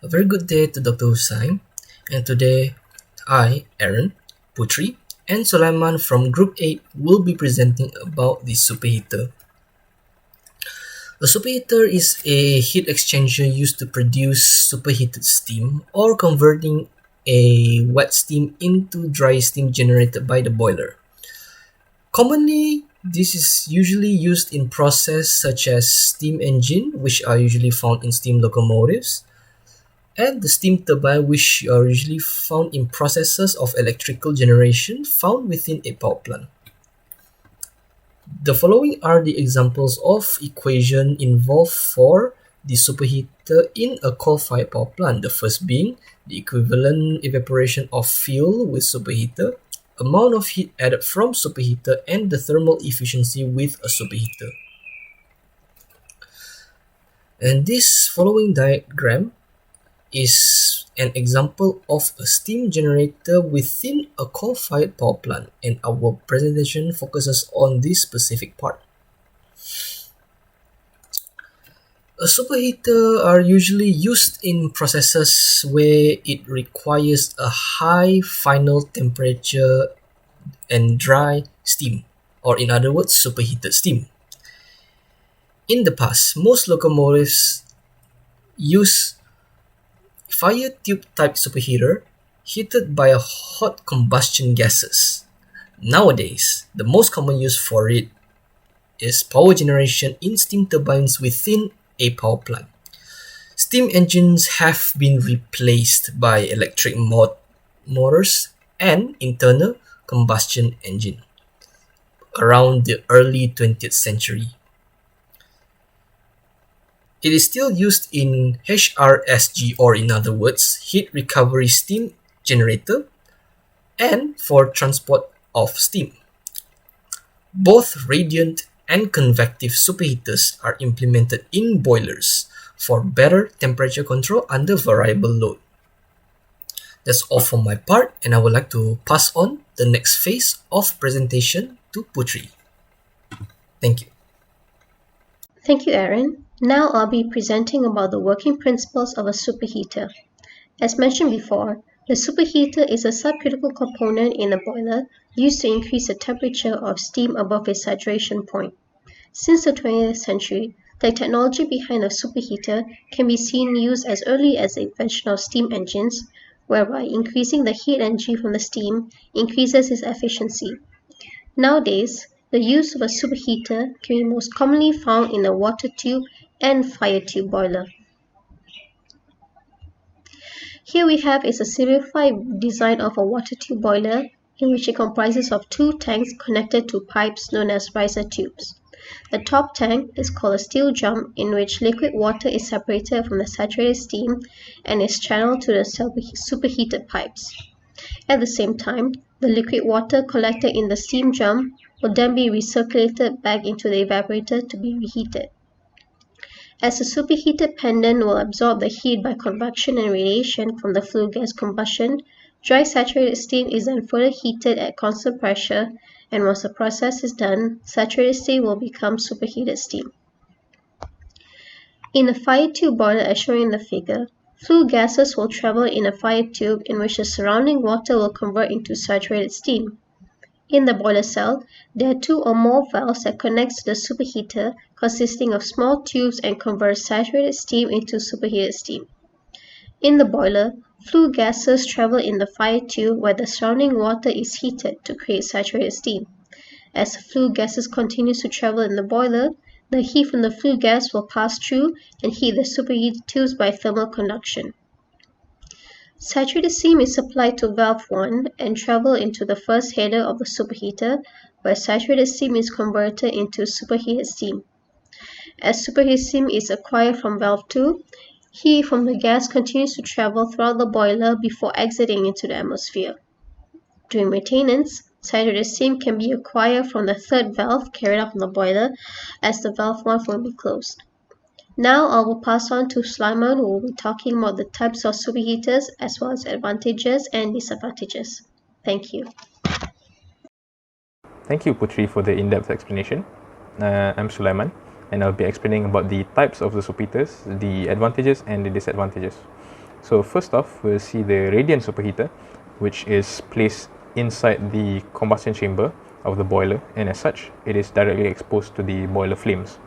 A very good day to Dr. Hussain, and today I, Aaron, Putri, and Sulaiman from Group 8 will be presenting about the superheater. A superheater is a heat exchanger used to produce superheated steam or converting a wet steam into dry steam generated by the boiler. Commonly, this is usually used in processes such as steam engine, which are usually found in steam locomotives, and the steam turbine, which are usually found in processes of electrical generation found within a power plant. The following are the examples of equation involved for the superheater in a coal-fired power plant. The first being the equivalent evaporation of fuel with superheater, amount of heat added from superheater, and the thermal efficiency with a superheater. And this following diagram is an example of a steam generator within a coal-fired power plant, and our presentation focuses on this specific part. A superheater are usually used in processes where it requires a high final temperature and dry steam, or in other words, superheated steam. In the past, most locomotives use fire tube type superheater heated by a hot combustion gases. Nowadays, the most common use for it is power generation in steam turbines within a power plant. Steam engines have been replaced by electric motors and internal combustion engine around the early 20th century. It is still used in HRSG, or in other words, heat recovery steam generator, and for transport of steam. Both radiant and convective superheaters are implemented in boilers for better temperature control under variable load. That's all from my part, and I would like to pass on the next phase of presentation to Putri. Thank you. Thank you, Aaron. Now I'll be presenting about the working principles of a superheater. As mentioned before, the superheater is a subcritical component in a boiler used to increase the temperature of steam above its saturation point. Since the 20th century, the technology behind a superheater can be seen used as early as the invention of steam engines, whereby increasing the heat energy from the steam increases its efficiency. Nowadays, the use of a superheater can be most commonly found in a water tube and fire tube boiler. Here we have is a simplified design of a water tube boiler, in which it comprises of two tanks connected to pipes known as riser tubes. The top tank is called a steel drum, in which liquid water is separated from the saturated steam and is channeled to the superheated pipes. At the same time, the liquid water collected in the steam drum will then be recirculated back into the evaporator to be reheated. As the superheated pendant will absorb the heat by convection and radiation from the flue gas combustion, dry saturated steam is then further heated at constant pressure, and once the process is done, saturated steam will become superheated steam. In a fire tube boiler as shown in the figure, flue gases will travel in a fire tube in which the surrounding water will convert into saturated steam. In the boiler cell, there are two or more valves that connect to the superheater, consisting of small tubes, and convert saturated steam into superheated steam. In the boiler, flue gases travel in the fire tube where the surrounding water is heated to create saturated steam. As the flue gases continue to travel in the boiler, the heat from the flue gas will pass through and heat the superheated tubes by thermal conduction. Saturated steam is supplied to valve 1 and travel into the first header of the superheater, where saturated steam is converted into superheated steam. As superheated steam is acquired from valve 2, heat from the gas continues to travel throughout the boiler before exiting into the atmosphere. During maintenance, saturated steam can be acquired from the third valve carried out from the boiler, as the valve 1 will be closed. Now I will pass on to Sulaiman, who will be talking about the types of superheaters as well as advantages and disadvantages. Thank you. Thank you, Putri, for the in-depth explanation. I'm Sulaiman, and I'll be explaining about the types of the superheaters, the advantages and the disadvantages. So first off, we'll see the radiant superheater, which is placed inside the combustion chamber of the boiler, and as such, it is directly exposed to the boiler flames.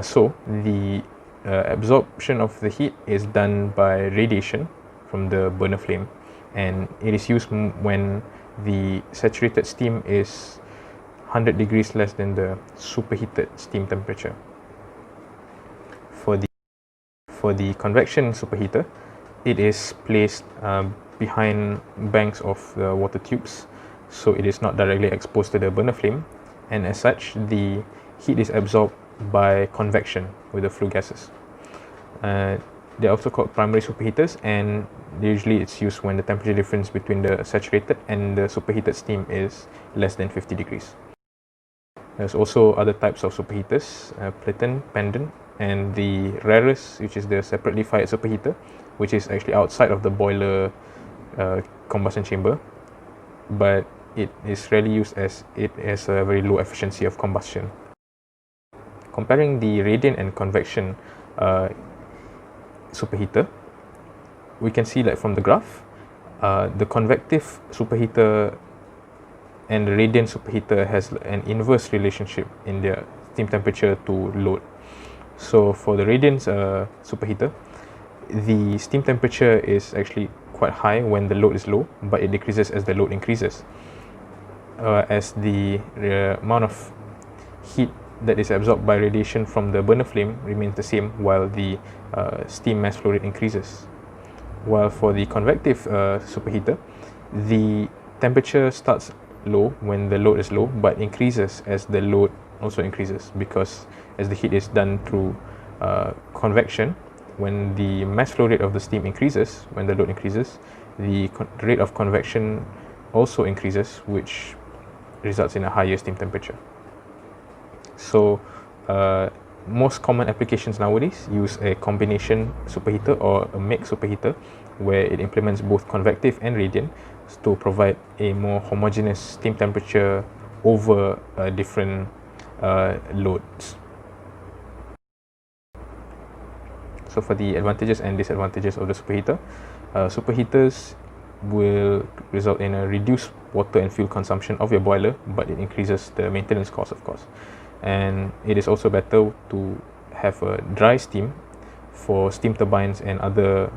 So the absorption of the heat is done by radiation from the burner flame, and it is used when the saturated steam is 100 degrees less than the superheated steam temperature. For the convection superheater, it is placed behind banks of the water tubes, so it is not directly exposed to the burner flame, and as such, the heat is absorbed by convection with the flue gases. They're also called primary superheaters, and usually it's used when the temperature difference between the saturated and the superheated steam is less than 50 degrees. There's also other types of superheaters, platen, pendant, and the rarest, which is the separately fired superheater, which is actually outside of the boiler combustion chamber, but it is rarely used as it has a very low efficiency of combustion. Comparing the radiant and convection superheater, we can see that from the graph, the convective superheater and the radiant superheater has an inverse relationship in their steam temperature to load. So for the radiant superheater, the steam temperature is actually quite high when the load is low, but it decreases as the load increases, as the amount of heat that is absorbed by radiation from the burner flame remains the same while the steam mass flow rate increases. While for the convective superheater, the temperature starts low when the load is low, but increases as the load also increases, because as the heat is done through convection, when the mass flow rate of the steam increases, when the load increases, the rate of convection also increases, which results in a higher steam temperature. So most common applications nowadays use a combination superheater or a mixed superheater, where it implements both convective and radiant to provide a more homogeneous steam temperature over different loads. So for the advantages and disadvantages of the superheater, superheaters will result in a reduced water and fuel consumption of your boiler, but it increases the maintenance cost, of course. And it is also better to have a dry steam for steam turbines and other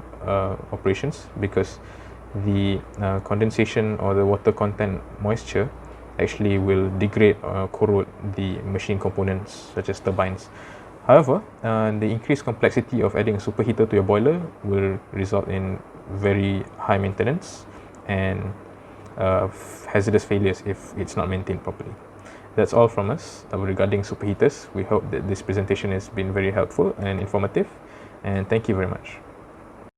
operations, because the condensation or the water content moisture actually will degrade or corrode the machine components such as turbines. However, the increased complexity of adding a superheater to your boiler will result in very high maintenance and hazardous failures if it's not maintained properly. That's all from us regarding superheaters. We hope that this presentation has been very helpful and informative, and thank you very much.